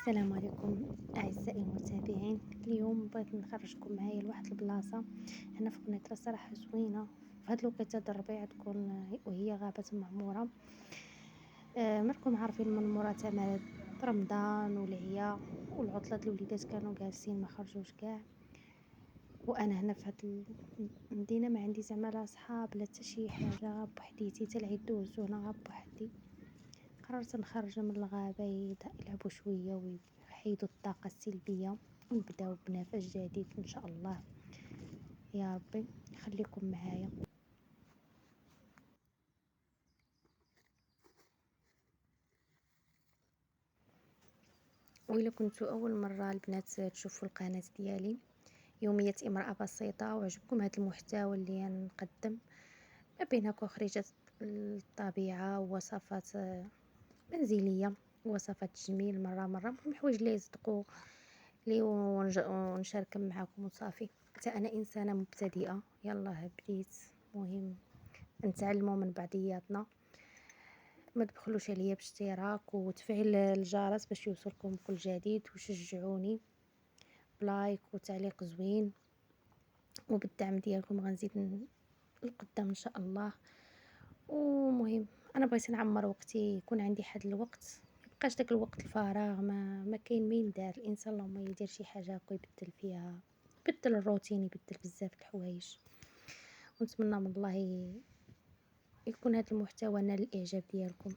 السلام عليكم أعزائي المتابعين. اليوم بغيت نخرجكم معايا لواحد البلاصة هنا في قنيطرة، صراحة زوينة في هاد الوقيته د الربيع، تكون وهي غابة معمورة. راكم عارفين من مورا تماد رمضان والعيا والعطلة، الوليدات كانوا جالسين ما خرجوش كاع، وانا هنا في هاد المدينة ما عندي زعما لا صحاب لا حتى شي حاجة، غا بوحديتي حتى العيد دوزتو هنا غا بوحدي. قررت نخرج من الغابة يلعبوا شوية ويحيدوا الطاقة السلبية ونبداو بنفس جديد إن شاء الله. يا ربي خليكم معايا. وإلا كنتوا أول مرة البنات تشوفوا القناة ديالي يومية امرأة بسيطة وعجبكم هذا المحتوى اللي نقدم ما بين هكا خريجة الطبيعة ووصفات منزلية، وصفات تجميل مرة مهم حوايج اللي يصدقوا لي ونشارك معاكم وصافي. حتى انا انسانه مبتدئه، يلا بديت، مهم نتعلموا من بعضياتنا. ما تبخلوش عليا باشتراك وتفعيل الجرس باش يوصلكم كل جديد، وشجعوني بلايك وتعليق زوين، وبالدعم ديالكم غنزيد القدام ان شاء الله. ومهم انا بغيت نعمر وقتي، يكون عندي حد الوقت، ميبقاش داك الوقت الفراغ ما كاين ما يندار. الانسان اللهم يدير شي حاجه هكا يبدل فيها، يبدل الروتين، يبدل بزاف د الحوايج. ونتمنى من الله يكون هذا المحتوى نال الاعجاب ديالكم.